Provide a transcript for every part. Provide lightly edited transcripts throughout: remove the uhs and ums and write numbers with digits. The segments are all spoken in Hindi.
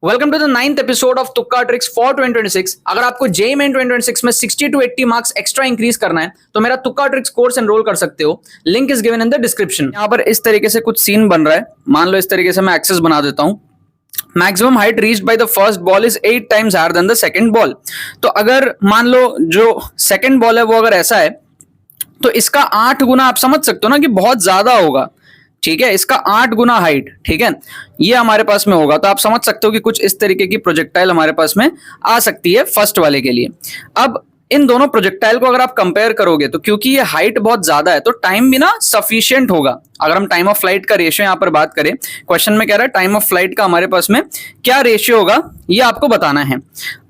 Welcome to the 9th episode of तुक्का ट्रिक्स फॉर 2026। अगर आपको जेईई मेन 2026 में 60 to 80 मार्क्स एक्स्ट्रा इंक्रीज करना है तो मेरा तुक्का ट्रिक्स कोर्स एनरोल कर सकते हो। Link is given in the description. यहाँ पर इस तरीके से कुछ सीन बन रहा है। मान लो इस तरीके से मैं एक्सेस बना देता हूँ। Maximum height reached by the first ball is 8 times higher than the second ball. तो अगर मान लो जो सेकंड बॉल है वो अगर ऐसा है तो इसका 8 गुना आप समझ सकते हो ना कि बहुत ज्यादा होगा। ठीक है, इसका 8 गुना हाइट, ठीक है, ये हमारे पास में होगा। तो आप समझ सकते हो कि कुछ इस तरीके की प्रोजेक्टाइल हमारे पास में आ सकती है फर्स्ट वाले के लिए। अब इन दोनों प्रोजेक्टाइल को अगर आप कंपेयर करोगे तो क्योंकि ये हाइट बहुत ज्यादा है तो टाइम भी ना सफिशिएंट होगा। अगर हम टाइम ऑफ फ्लाइट का रेशियो यहां पर बात करें, क्वेश्चन में कह रहा है टाइम ऑफ फ्लाइट का हमारे पास में क्या रेशियो होगा ये आपको बताना है।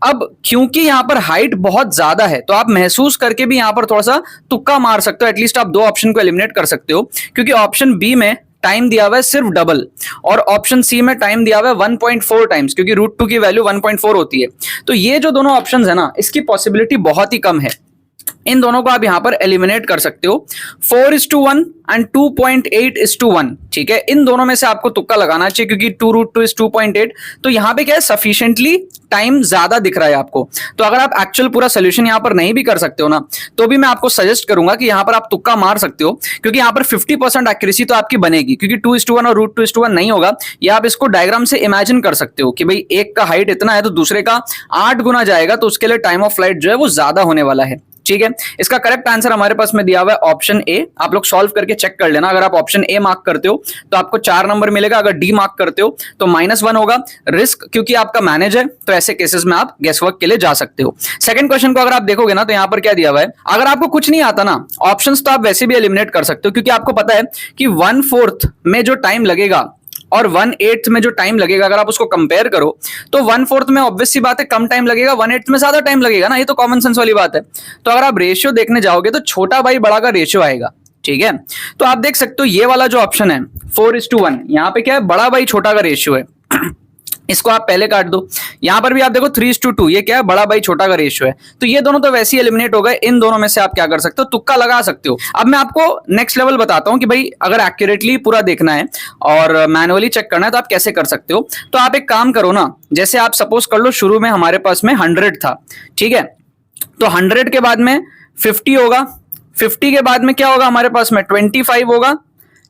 अब क्योंकि यहां पर हाइट बहुत ज्यादा है तो आप महसूस करके भी यहां पर थोड़ा सा तुक्का मार सकते हो। एटलीस्ट आप दो ऑप्शन को एलिमिनेट कर सकते हो, क्योंकि ऑप्शन बी में टाइम दिया हुआ है सिर्फ डबल और ऑप्शन सी में टाइम दिया हुआ है 1.4 टाइम्स, क्योंकि रूट 2 की वैल्यू 1.4 होती है। तो ये जो दोनों ऑप्शंस है ना, इसकी पॉसिबिलिटी बहुत ही कम है। इन दोनों को आप यहां पर एलिमिनेट कर सकते हो। 4:1 एंड 2.8:1, ठीक है, इन दोनों में से आपको तुक्का लगाना चाहिए क्योंकि 2√2 = 2.8। तो यहां पे क्या है, सफिशिएंटली टाइम ज्यादा दिख रहा है आपको। तो अगर आप एक्चुअल पूरा सोल्यूशन यहां पर नहीं भी कर सकते हो ना, तो भी मैं आपको सजेस्ट करूंगा कि यहां पर आप तुक्का मार सकते हो, क्योंकि यहां पर 50% एक्यूरेसी तो आपकी बनेगी, क्योंकि 2:1 और √2:1 नहीं होगा। या आप इसको डायग्राम से इमेजिन कर सकते हो कि भाई एक का हाइट इतना है तो दूसरे का 8 गुना जाएगा, तो उसके लिए टाइम ऑफ फ्लाइट जो है वो ज्यादा होने वाला है। ठीक है, इसका करेक्ट आंसर हमारे पास में दिया हुआ है ऑप्शन ए। आप लोग सॉल्व करके चेक कर लेना। अगर आप ऑप्शन ए मार्क करते हो तो आपको 4 नंबर मिलेगा, अगर डी मार्क करते हो तो -1 होगा। रिस्क क्योंकि आपका मैनेज है तो ऐसे केसेस में आप गेस वर्क के लिए जा सकते हो। सेकंड क्वेश्चन को अगर आप देखोगे ना तो यहां पर क्या दिया हुआ है, अगर आपको कुछ नहीं आता ना ऑप्शंस तो आप वैसे भी एलिमिनेट कर सकते हो, क्योंकि आपको पता है कि 1/4 में जो टाइम लगेगा और 1/8 में जो टाइम लगेगा, अगर आप उसको कंपेयर करो तो 1/4 में ऑब्वियस सी बात है कम टाइम लगेगा, 1/8 में ज्यादा टाइम लगेगा ना, ये तो कॉमन सेंस वाली बात है। तो अगर आप रेशियो देखने जाओगे तो छोटा भाई बड़ा का रेशियो आएगा। ठीक है, तो आप देख सकते हो ये वाला जो ऑप्शन है 4:1, यहां पे क्या है, बड़ा भाई छोटा का रेशियो है। इसको आप पहले काट दो। यहां पर भी आप देखो 3:2, ये क्या है, बड़ा भाई छोटा का रेशियो है। तो ये दोनों तो वैसे ही एलिमिनेट हो गए। इन दोनों में से आप क्या कर सकते हो, तुक्का लगा सकते हो। अब मैं आपको नेक्स्ट लेवल बताता हूं कि भाई अगर एक्यूरेटली पूरा देखना है और मैनुअली चेक करना है तो आप कैसे कर सकते हो। तो आप एक काम करो ना, जैसे आप सपोज कर लो शुरू में हमारे पास में 100 था, ठीक है, तो 100 के बाद में 50 होगा, 50 के बाद में क्या होगा हमारे पास में 25 होगा,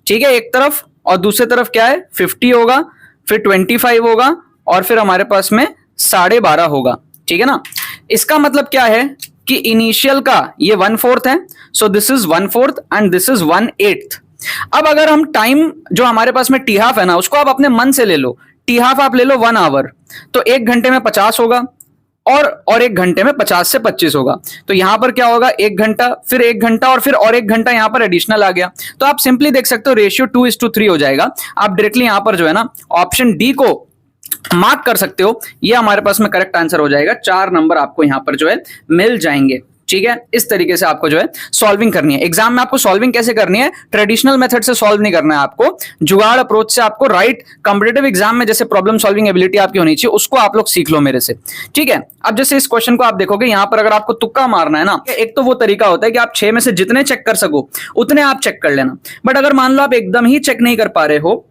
ठीक है, एक तरफ, और दूसरी तरफ क्या है 50 होगा, फिर 25 होगा, और फिर हमारे पास में 12.5 होगा। ठीक है ना, इसका मतलब क्या है कि इनिशियल का ये 1/4 है, so this is 1/4 and this is 1/8। अब अगर हम टाइम जो हमारे पास में टी हाफ है ना, उसको आप अपने मन से ले लो। टी हाफ आप ले लो 1 आवर, तो 1 घंटे में 50 होगा और 1 घंटे में 50 से 25 होगा। तो यहां पर क्या होगा, 1 घंटा, फिर 1 घंटा, और फिर 1 घंटा यहां पर एडिशनल आ गया। तो आप सिंपली देख सकते हो रेशियो 2:3 हो जाएगा। आप डायरेक्टली यहां पर जो है ना ऑप्शन डी को मार्क कर सकते हो। ये हमारे पास में करेक्ट आंसर हो जाएगा। 4 नंबर आपको यहां पर जो है मिल जाएंगे। ठीक है, इस तरीके से आपको जो है सॉल्विंग करनी है। एग्जाम में आपको सॉल्विंग कैसे करनी है, ट्रेडिशनल मेथड से सॉल्व नहीं करना है आपको, जुगाड़ अप्रोच से आपको राइट कॉम्पिटिटिव एग्जाम में जैसे प्रॉब्लम सॉल्विंग एबिलिटी आपकी होनी चाहिए, उसको आप लोग सीख लो मेरे से। ठीक है, अब जैसे इस क्वेश्चन को आप देखोगे, यहां पर अगर आपको तुक्का मारना है ना, एक तो वो तरीका होता है कि आप 6 में से जितने चेक कर सको उतने आप चेक कर लेना। बट अगर मान लो आप एकदम ही चेक नहीं कर पा रहे हो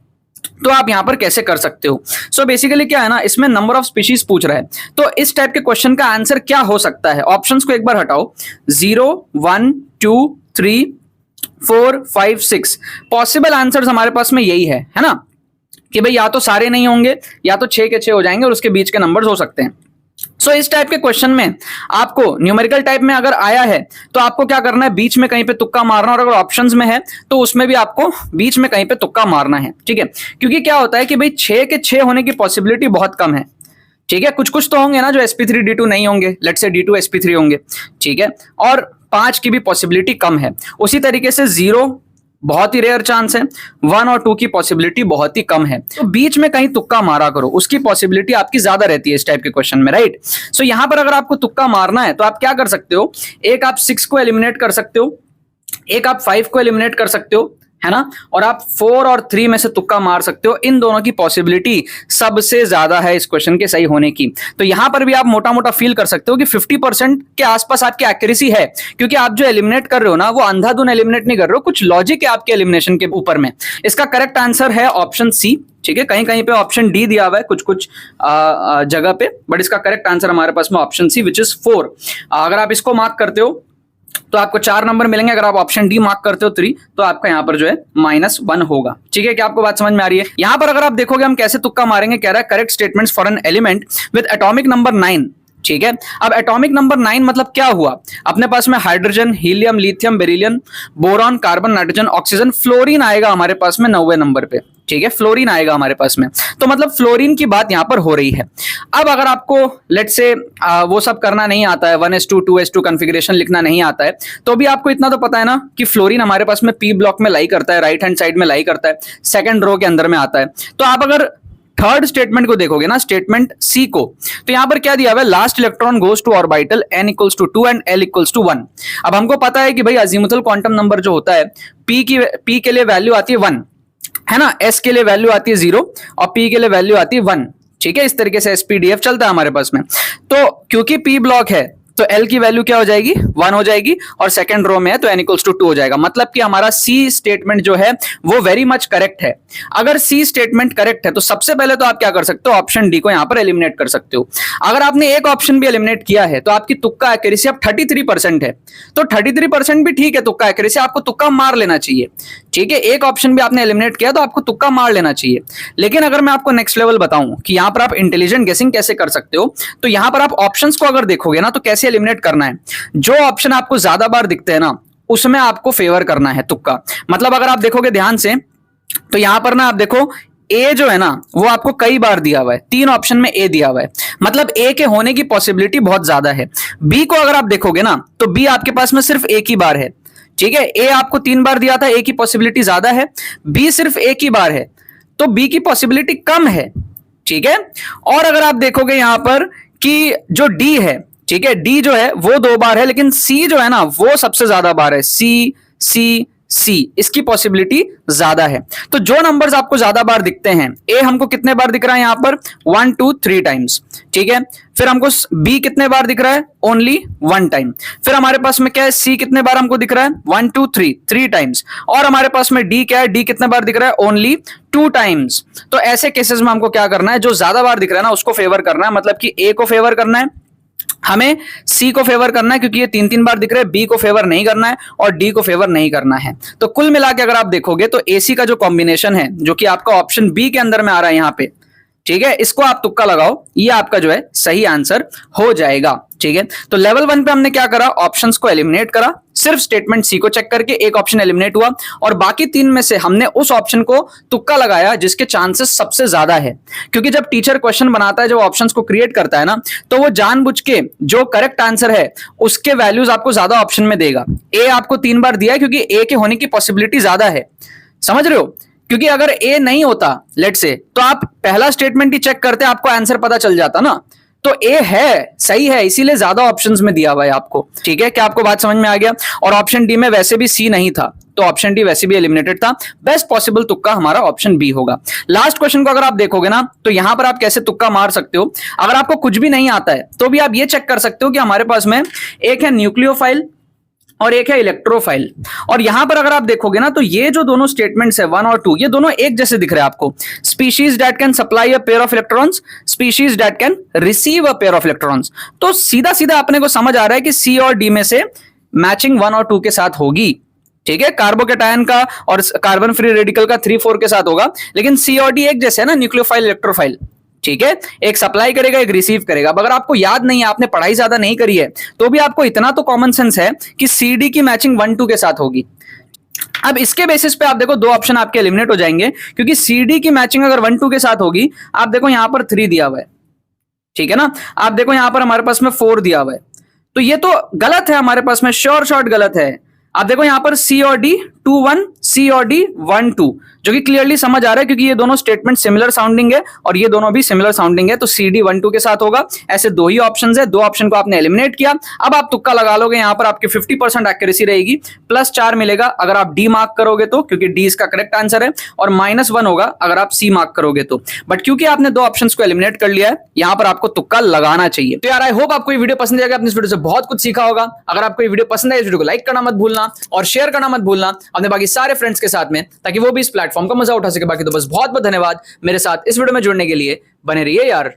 तो आप यहां पर कैसे कर सकते हो। सो बेसिकली क्या है ना, इसमें नंबर ऑफ स्पीशीज पूछ रहा है, तो इस टाइप के क्वेश्चन का आंसर क्या हो सकता है। ऑप्शंस को एक बार हटाओ, 0, 1, 2, 3, 4, 5, 6 पॉसिबल आंसर्स हमारे पास में यही है ना, कि भाई या तो सारे नहीं होंगे या तो 6 के 6 हो जाएंगे और उसके बीच के नंबर्स हो सकते हैं। सो इस टाइप के क्वेश्चन में आपको न्यूमेरिकल टाइप में अगर आया है तो आपको क्या करना है, बीच में कहीं पे तुक्का मारना, और अगर ऑप्शंस में है तो उसमें भी आपको बीच में कहीं पे तुक्का मारना है। ठीक है, क्योंकि क्या होता है कि भाई 6 के 6 होने की पॉसिबिलिटी बहुत कम है। ठीक है, कुछ कुछ तो होंगे ना जो sp3d2 नहीं होंगे, लेट्स से d2 sp3 होंगे। ठीक है, और 5 की भी पॉसिबिलिटी कम है। उसी तरीके से 0 बहुत ही रेयर चांस है, 1 और 2 की पॉसिबिलिटी बहुत ही कम है। तो बीच में कहीं तुक्का मारा करो, उसकी पॉसिबिलिटी आपकी ज्यादा रहती है इस टाइप के क्वेश्चन में, राइट। सो यहां पर अगर आपको तुक्का मारना है तो आप क्या कर सकते हो, एक आप 6 को एलिमिनेट कर सकते हो, एक आप 5 को एलिमिनेट कर सकते हो, है ना, और आप 4 और 3 में से तुक्का मार सकते हो। इन दोनों की पॉसिबिलिटी सबसे ज्यादा है इस क्वेश्चन के सही होने की। तो यहां पर भी आप मोटा मोटा फील कर सकते हो कि 50% के आसपास आपकी एक्यूरेसी है, क्योंकि आप जो एलिमिनेट कर रहे हो ना वो अंधाधुन एलिमिनेट नहीं कर रहे हो, कुछ लॉजिक है आपके एलिमिनेशन के ऊपर में। इसका करेक्ट आंसर है ऑप्शन सी। ठीक है, कहीं कहीं पे ऑप्शन डी दिया हुआ है कुछ कुछ जगह पे, बट इसका करेक्ट आंसर हमारे पास में ऑप्शन सी विच इज 4। अगर आप इसको मार्क करते हो तो आपको 4 नंबर मिलेंगे। अगर आप ऑप्शन डी मार्क करते हो 3 तो आपका यहाँ पर जो है -1 होगा। ठीक है, क्या आपको बात समझ में आ रही है? यहाँ पर अगर आप देखोगे हम कैसे तुक्का मारेंगे, कह रहा है correct statements for an element with atomic number 9। ठीक है, अब एटॉमिक नंबर 9 मतलब क्या हुआ, अपने पास में hydrogen, helium, lithium, beryllium, boron, carbon, nitrogen, oxygen, fluorine आएगा हमारे पास में 9वें नंबर पे। ठीक है, फ्लोरीन आएगा हमारे पास में, तो मतलब फ्लोरीन की बात यहां पर हो रही है। अब अगर आपको लेट्स से वो सब करना नहीं आता है, 1s2 2s2 कॉन्फ़िगरेशन लिखना नहीं आता है, तो भी आपको इतना तो पता है ना कि फ्लोरीन हमारे पास में पी ब्लॉक में लाई करता है, राइट हैंड साइड में लाई करता है, सेकंड रो के अंदर में आता है। तो आप अगर थर्ड स्टेटमेंट को देखोगे ना, स्टेटमेंट सी को, तो यहां पर क्या दिया हुआ है, last electron goes to orbital n = 2 and l = 1। अब हमको पता है कि भाई अजीमुथल क्वांटम नंबर जो होता है, p के लिए वैल्यू आती है 1, है ना, s के लिए वैल्यू आती है 0 और p के लिए वैल्यू आती है 1। ठीक है, इस तरीके से SPDF चलता है हमारे पास में। तो क्योंकि p ब्लॉक है तो L की वैल्यू क्या हो जाएगी, 1 हो जाएगी, और सेकंड रो में है तो n = 2 हो जाएगा। मतलब कि हमारा C स्टेटमेंट जो है वो वेरी मच करेक्ट है। अगर C स्टेटमेंट करेक्ट है तो सबसे पहले तो आप क्या कर सकते हो, ऑप्शन डी को यहां पर एलिमिनेट कर सकते हो। अगर आपने एक ऑप्शन भी एलिमिनेट किया है तो आपकी तुक्का एक्यूरेसी अब 33% है। तो 33% भी ठीक है तुक्का एक्यूरेसी, आपको तुक्का मार लेना चाहिए। ठीक है, एक ऑप्शन भी आपने एलिमिनेट किया तो आपको तुक्का मार लेना चाहिए। लेकिन अगर मैं आपको नेक्स्ट लेवल बताऊं कि यहां पर आप इंटेलिजेंट गेसिंग कैसे कर सकते हो, तो यहां पर आप ऑप्शंस को अगर देखोगे ना तो कैसे एलिमिनेट करना है, जो ऑप्शन आपको ज्यादा बार दिखते हैं ना उसमें आपको फेवर करना है तुक्का। मतलब अगर आप देखोगे ध्यान से तो यहां पर ना आप देखो ए जो है ना वो आपको कई बार दिया हुआ है, 3 ऑप्शन में ए दिया हुआ है, मतलब ए के होने की पॉसिबिलिटी बहुत ज्यादा है। बी को अगर आप देखोगे ना तो बी आपके पास में सिर्फ एक ही बार है। ठीक है, ए आपको 3 बार दिया था, ए की पॉसिबिलिटी ज्यादा है, बी सिर्फ एक ही बार है, तो बी की पॉसिबिलिटी कम है। ठीक है, और अगर आप देखोगे यहां पर कि जो डी है, ठीक है, डी जो है वो 2 बार है, लेकिन सी जो है ना वो सबसे ज्यादा बार है, सी सी सी, इसकी पॉसिबिलिटी ज्यादा है। तो जो नंबर्स आपको ज्यादा बार दिखते हैं, ए हमको कितने बार दिख रहा है यहां पर 1 2 3 टाइम्स। ठीक है, फिर हमको बी कितने बार दिख रहा है, ओनली 1 टाइम। फिर हमारे पास में क्या है, सी कितने बार हमको दिख रहा है, 1 2 3 टाइम्स। और हमारे पास में डी क्या है, डी कितने बार दिख रहा है, ओनली 2 टाइम्स। तो ऐसे केसेस में हमको क्या करना है, जो ज्यादा बार दिख रहा है ना उसको फेवर करना है, मतलब कि ए को फेवर करना है, हमें सी को फेवर करना है क्योंकि ये 3 बार दिख रहे हैं, बी को फेवर नहीं करना है और डी को फेवर नहीं करना है। तो कुल मिला के अगर आप देखोगे तो एसी का जो कॉम्बिनेशन है जो कि आपका ऑप्शन बी के अंदर में आ रहा है यहां पे, ठीक है, इसको आप तुक्का लगाओ, ये आपका जो है सही आंसर हो जाएगा। ठीक है, तो लेवल 1 पे हमने क्या करा, ऑप्शंस को एलिमिनेट करा, सिर्फ स्टेटमेंट सी को चेक करके एक ऑप्शन एलिमिनेट हुआ, और बाकी 3 में से हमने उस ऑप्शन को तुक्का लगाया जिसके चांसेस सबसे ज्यादा है। क्योंकि जब टीचर क्वेश्चन बनाता है, जब ऑप्शंस को क्रिएट करता है ना, तो वो जानबूझ के जो करेक्ट आंसर है उसके वैल्यूज आपको ज्यादा ऑप्शन में देगा। ए आपको 3 बार दिया है क्योंकि ए के होने की पॉसिबिलिटी ज्यादा है, समझ रहे हो? क्योंकि अगर ए नहीं होता लेट से, तो आप पहला स्टेटमेंट ही चेक करते, आपको आंसर पता चल जाता ना। तो ए है, सही है, इसीलिए ज्यादा ऑप्शंस में दिया हुआ है आपको। ठीक है, क्या आपको बात समझ में आ गया? और ऑप्शन डी में वैसे भी सी नहीं था, तो ऑप्शन डी वैसे भी एलिमिनेटेड था। बेस्ट पॉसिबल तुक्का हमारा ऑप्शन बी होगा। लास्ट क्वेश्चन को अगर आप देखोगे ना तो यहां पर आप कैसे तुक्का मार सकते हो, अगर आपको कुछ भी नहीं आता है तो भी आप ये चेक कर सकते हो कि हमारे पास में एक है न्यूक्लियोफाइल और एक है इलेक्ट्रोफाइल। और यहां पर अगर आप देखोगे ना तो ये जो दोनों स्टेटमेंट्स है 1 और 2, ये दोनों एक जैसे दिख रहे हैं आपको। Species that can supply a pair of electrons, species that can receive a pair of electrons. तो सीधा सीधा अपने को समझ आ रहा है कि सी और डी में से मैचिंग 1 और 2 के साथ होगी। ठीक है, कार्बोकेटायन का और कार्बन फ्री रेडिकल का 3 4 के साथ होगा, लेकिन सी और डी एक जैसे है ना, न्यूक्लियोफाइल इलेक्ट्रोफाइल। ठीक है, एक सप्लाई करेगा, एक रिसीव करेगा। अगर आपको याद नहीं है, आपने पढ़ाई ज्यादा नहीं करी है, तो भी आपको इतना तो कॉमन सेंस है कि सीडी की मैचिंग 1 2 के साथ होगी। अब इसके बेसिस पे आप देखो 2 ऑप्शन आपके एलिमिनेट हो जाएंगे, क्योंकि सीडी की मैचिंग अगर 1 2 के साथ होगी, आप देखो यहां पर 3 दिया हुआ है, ठीक है ना, आप देखो यहां पर हमारे पास में 4 दिया हुआ है, तो ये तो गलत है, हमारे पास में श्योर शॉर्ट गलत है। आप देखो यहां पर सी और डी 2 1, सी और डी 1 2, जो कि क्लियरली समझ आ रहा है क्योंकि ये दोनों स्टेटमेंट सिमिलर साउंडिंग है और ये दोनों भी सिमिलर साउंडिंग है, तो सी डी 1 2 के साथ होगा। ऐसे दो ही ऑप्शंस है, दो ऑप्शन को आपने एलिमिनेट किया। अब आप तुक्का लगा लोगे, यहां पर आपकी 50% एक्यूरेसी रहेगी, +4 मिलेगा अगर आप डी मार्क करोगे तो, क्योंकि डी इसका करेक्ट आंसर है, और -1 होगा अगर आप सी मार्क करोगे तो। बट क्योंकि आपने दो ऑप्शंस को एलिमिनेट कर लिया है, यहां पर आपको तुक्का लगाना चाहिए। तो यार आई होप आपको ये वीडियो पसंद आएगा, आपने इस वीडियो से बहुत कुछ सीखा होगा। अगर आपको ये वीडियो पसंद आए, इस वीडियो को लाइक करना मत भूलना और शेयर करना मत भूलना अपने बाकी सारे फ्रेंड्स के साथ में, ताकि वो भी इस प्लेटफॉर्म का मजा उठा सके। बाकी तो बस बहुत बहुत धन्यवाद मेरे साथ इस वीडियो में जुड़ने के लिए। बने रहिए यार।